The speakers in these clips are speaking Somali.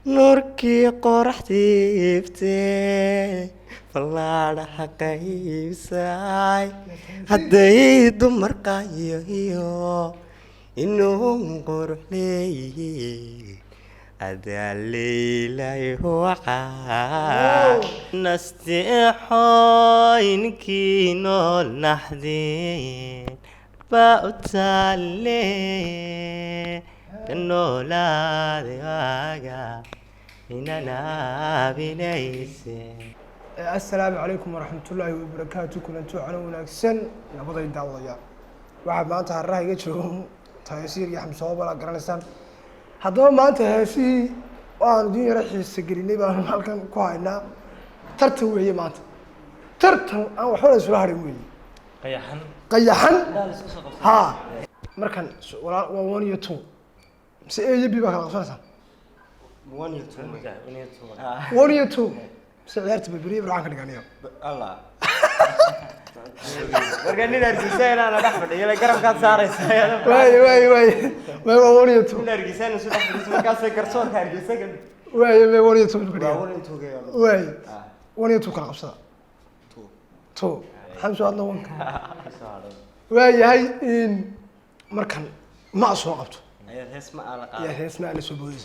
نوركي قرحتي فتي فلا حقي ساي هدي دمر قايو إنه قرح لي هذا الليل هو نستحوين كينو نحدين بأتالي كنولا ديواغا إننا بنيسي السلام عليكم ورحمة الله وبركاته كنتو على وناكسن نبضي دعوة واحد ما أنت هالراه يجوا تيسير يحمس صوبة لا جرانستان هذا ما أنت هسي وأنا دنيا راح يسجلني بقى هالكن كواينا ترتو هي ما أنت ترتو أنا وحول سلاح رموي قيحن ها مركن ولا وان يتو سأجي بيبقى خلاص وان يتو سعرت بالبري برانك نغانيو الله wargani nargiseen ana dhaxfad iyo garab ka saaraysa way wariyo nargiseen soo dhaxfadis markaas garsoon ka hargeysa way wariyo way wariyo kala qabsada to xamso adna wanka way yahay in markan ma soo qabto ayaa hees ma ala qaad ayaa hees ma ala soo boodis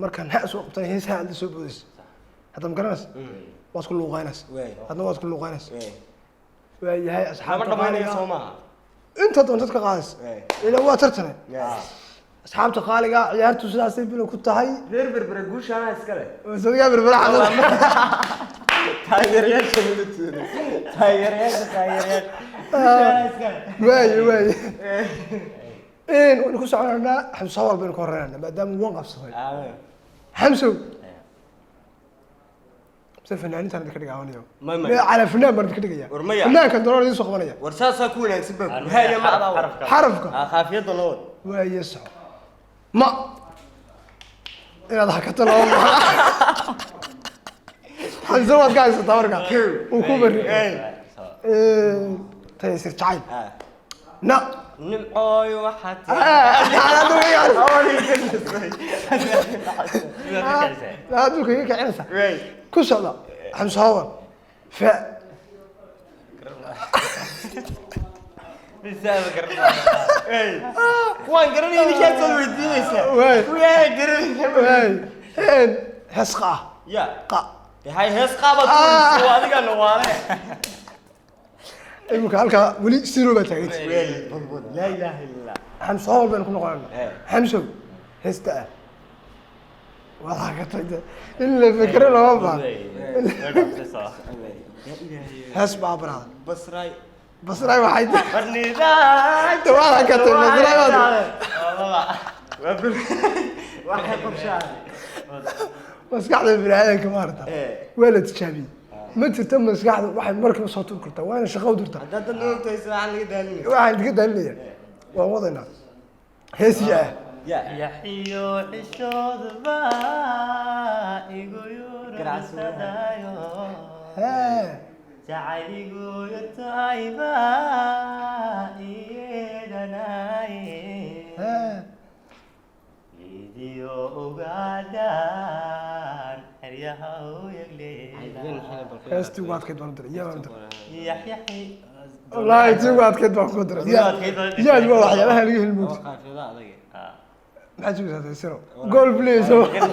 markan ha soo qabtay hees ha ala soo boodis هذا مقرنس واسكن لوقينس هذا واسكن لوقينس وياي اصحاب طبعا سوما انت دونتك قاس الى waa tartane asxaabta qaaliga ciyaartu sidaasay bilo ku tahay berber guush ana iskale sadiga berber xada taageerayaasha military way in ku soconaa xamso walba in ku horeeyna maadaama uu qabsaday xamso فنانين تاني كده قاونيو على فنان برد كده جاي فنان كان دولار يسوق قبليا ورساسا كون سبب هاي ما حرفك خافيه دولار ويسع ما إذا ضحكت له حنزوات قاعد يستورقها وكبر تيسير تعال نا نمعوي وحتى على دوي لا دوك هيك عنسة كسر حمصاور ف بسبب قرنا وين قرني اللي كان تسوي الدنيا ويا قرني هسقة يا قا هاي هسقة بتقول سوادي كان نواره إيه مكالك ولي سيرو بتاعي لا إله إلا الله حمصاور بينكم نقولنا حمصو هستا والله كتجد إلا فكرة لا ما هسبع برا بصراي واحد برني ذا والله كتجد بصراي واحد بمشان بس قاعد بالعين كمارته ولا تشابي ما تتم بس قاعد واحد مركب صوت كرته وانا شغال درته هذا النوم تيسمع عن قدامي واحد قدامي ووضعنا هسيا يا حيو حشود با يقولوا راسدايو ها جعليقو يتايبا يدناي ها فيديو غادار هريها ويغلي هستي وقت كده وندر يا حي والله تي وقت كده وندر يا جو waxyaalaha laga helmo maxaa joogaa siro goal please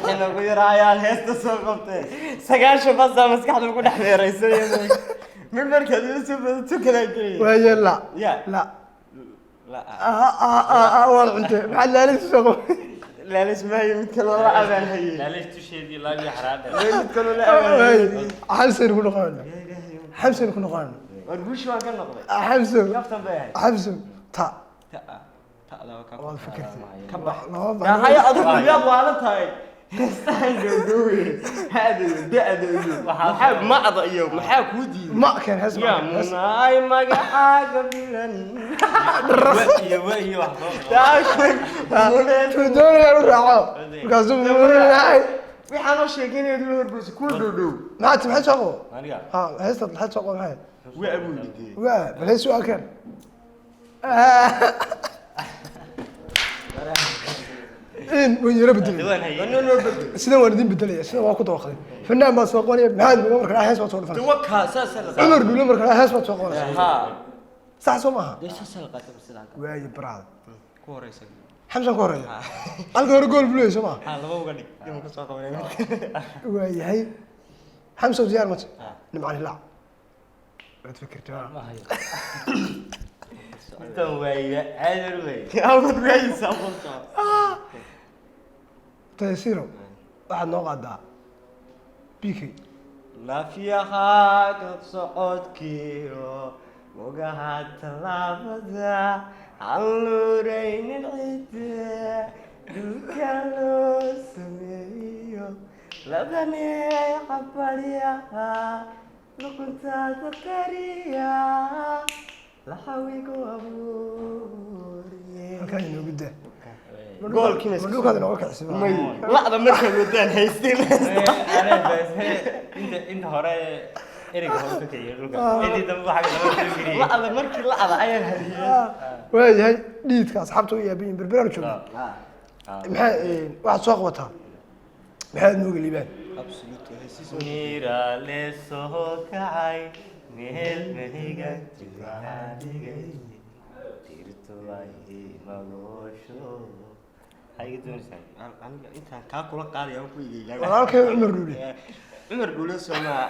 كنا غيرايا هيست soo qabtay sagaashan bas maskaxda ku dhex meeraysan من مركز يوسف تكلا جري وهي لا لا والله انت محل لا تسوق لا ليش ما هي مثل والله ابان هي لا ليش تشهدي لا بحرام مثل لا حمسن كنا قالنا حمسن كنا قالنا ونقول شو كان نقضي حمسن يفتن بها حمسن تا لا وكان والله فكرت كبح يا هي اظن يا ابو على هاي استنجدوي هذا محاب ما اضيو محاب ودي ما كان هسه يا مناي ما حاجه بلن وهي واحده تاكل دول يا راعو قاسم هاي في حنا شيكين يدلو بس كل دودو ما تمحي سوقو مانيا ها هسه تحت سوقو معي وابو لي وا بل سؤال كان إن وين يربط دوان هي سيدا واردين بدلية سيدا واكو توقف فنان ما سوقوني محمد بن عمر كان هيس ما تسولف توكها ساسل عمر بن عمر كان هيس ما تسوقون ها صح سمعها ليش ساسل قاتل بسلاك واي براد كوريس حمزة كوريا الجو جول بلو سمع ها لو غني يوم كسوق واي هي حمزة وزيار مت نمعني لا لا تفكر تمام ما هي انت ويا عادل ويا اول رئيس ابو تيسيرو واحد نوع قاعد بيكي لا فيها تصعد كيلو وقعت لابدا علورين العيد الكالو سميو لبني حباليها لو كنت تذكريا لحويك وابوري كان ينو بده جول كينس ملوك هذا نوع كعسي لا هذا مركب ودان هيستيل انا بس انت هراء اريك هو كتير انت دم حاجه دم لا هذا مركب لا هذا اي هديه واي هي ديدك اصحابته يا بين بربر جوج maxay wax soo qabataa maxay nuuga liibaan ميرا لسه كعي مهل مهيجا تجاهدي تيرتواي مغوشو هاي دون سان انت كاكولا قال يا كوي walaalkay cumar dhuule عمر قول سما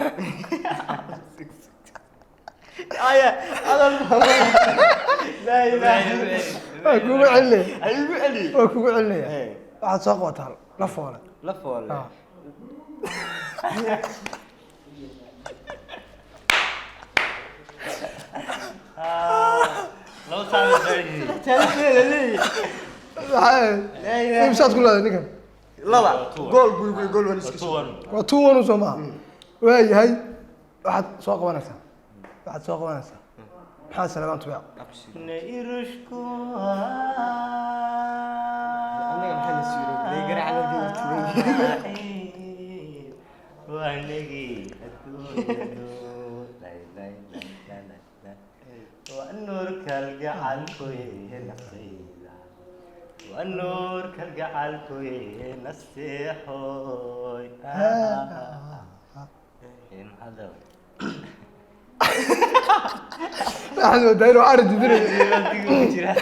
ايا هذا لا اله waa kugu celinaya ايوه علي waa kugu celinaya waxaad soo qabataa la foole لف ولا لو صار زي ثالث لي maxay imsaad ku leedahay ninkan لا جول جول ونسكت صور waa tuwan soo maaha waayahay waxaad soo qabanaysaa maxaa salamaan tuyaa نيرشكو انا محل السيرو يقرا على وانجي لا لا لا لا والنور كالجعل كوي نصيلا والنور كالجعل كوي نصيحوي إن هذا waxaad waddaa inuu arag didinaya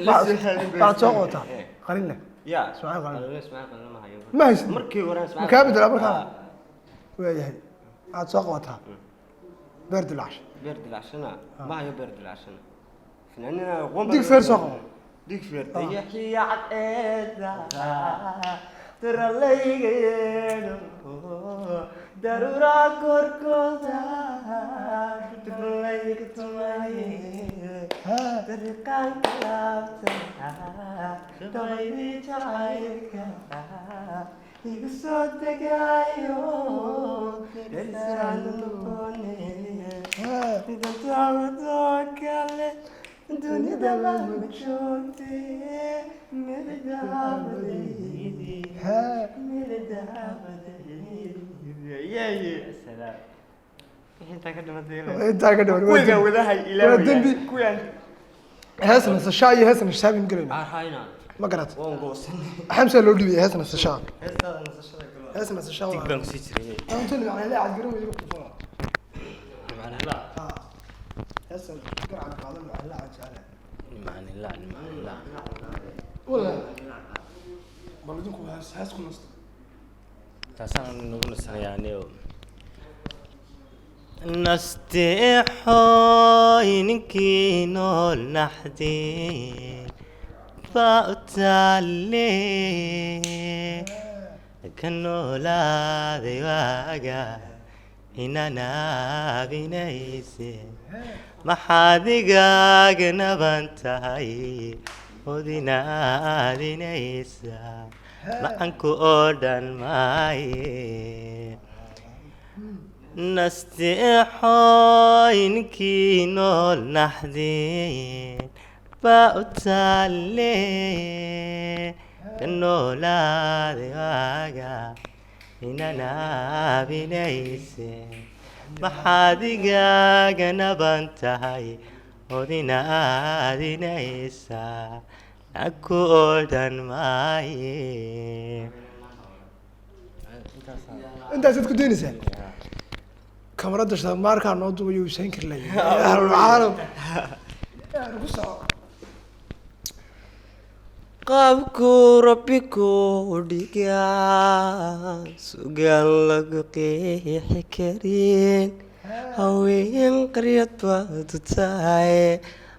waxaad soo qabataa qalin leh يا سؤال قليل اسمع قلنا ما هي ma haysid مركي ورا اسمع makaa bedela markaa waayahay waxaad soo qabataa beer dilaash برد العشنة ما هي برد العشنة فناننا قوم dig feer soo qabo ديك فير يحيى عقيدة ترى ليغيرو ضرورة كركودا ترى ليغ تماي طريقان كلابتها تغيري جايك يقصدك عيون لسان نطوني إذا تعودك عليه الدنيا دمام بتشوتي من الذهب ليدي من الذهب ليدي يا سلام انت كده مدير intaa ka dhawan كوي وذا هي الى waa dembi كوي heesna sashaa iyo heesna shaabin galayna هاينا ma garat وانقوس xamsa loo dhibiyay heesna sashaa هذا نص heesna sashaa waa تقدر تسيتري antu macna la cad garan weeyay ku soo معنى لا heesna garan qaadan macna la cad jala معنى لا معنى لا wala bal idinku hees ku nasto تاسان نقول يعني نستحوي نكينول نحدين فأتالي كنولا ذواقا إننا بنيسي محادقا قنبانتاي ودينا دينيسا معانكو أودان ماي نستحوي نكينول نحدين فأتالي كنولا ذواقا إننا بنيسي محادقا قنبانتاي ودينا دينيسا aku odhan maaye intaasaad ku daynaysaa kamarada shamaarkaa noo dubayo usayn kari lahayn ku soco qaabku rabbi ku dhigaa sugaan lagu qeexi karin haween qaryad baad u tahay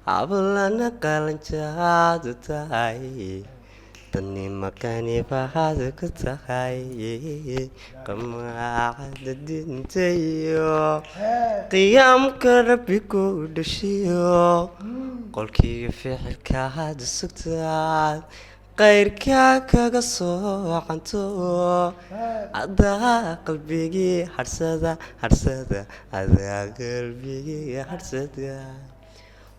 hablana qalanjaad u tahay danimakani baad ku tahay qamaacada dintayo qiyaamka rabbi ku dhashiyo qolkii ficilkaad sugtaad qayrkaa kaga soocanto adaa qalbigii harsada adaa qalbigii harsada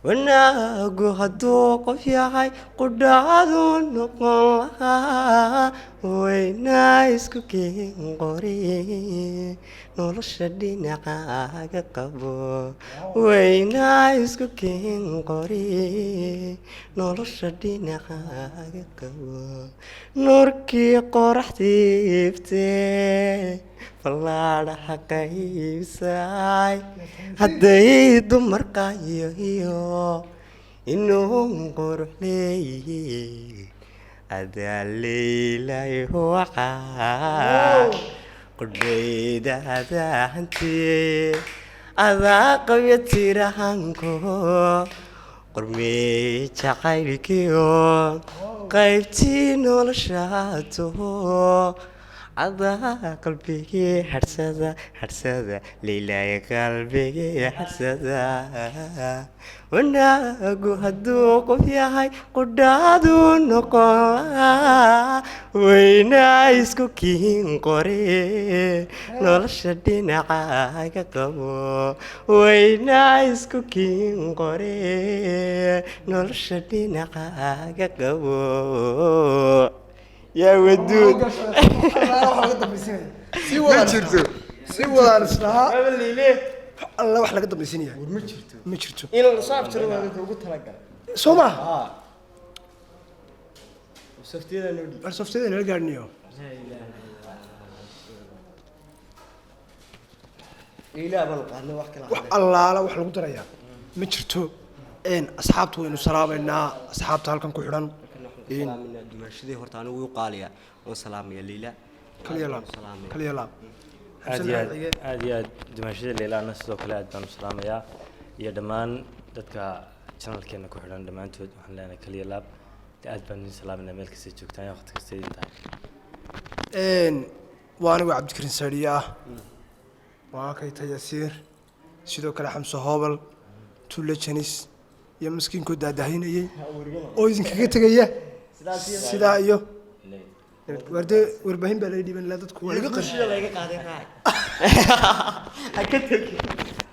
wanaagu hadduu qof yahay qudhaadu noqon lahaa waynaa isku keen qori nolosha dhinacaaga qabo waynaa isku keen qori nolosha dhinacaaga qabo nuurkii qoraxdii iftee fallaadhaha qaybsay hadday dumar qayo iyo inuu qurux leeyihiin adaa leylay wacaa qudhayda adaa hantiyey adaa qabya tirahanko qormey jacaylkiyo qaybtii noloshaato adaa qalbigii harsada leylay qalbigii harsada wanaagu hadduu qof yahay qudhaadu noqon lahaa waynaa isku kiin qore nolosha dhinacaaga qabo waynaa isku kiin qore nolosha dhinacaaga qabo yaa waduud si wadaan islahaa alla wax laga dambaysinaya ma jirto in la soo abtiro waa ugu talagalay soo ma saftiyada noo dhig safteeda nala gaadhniyo ilaa bal qaadna wax kala wax allaala wax lagu darayaa ma jirto asxaabta waynu salaameynaa asxaabta halkan ku xidhan dumaashadii horta anigu u qaaliya oo salaamaya liila kaliya laab aad iyo aad dumaashada leelaana sidoo kale aad baan u salaamayaa iyo dhammaan dadka channelkeena ku xidhan dhammaantood waxaan leenahay kaliya laab aad baan idin salaaminaa meel kasta joogtaan iyo waqti kasta idin tahay waa anigu cabdikarin saadhiye ah waa kayta yasiir sidoo kale xamse hoobal tulle janis iyo maskiinkood daadahaynayay oo idinkaga tegaya sidaa iyo wardee warbaahin baa laga dhiiban ilaa dadku waa laga qashiya laga qaaday raay ha ka tagi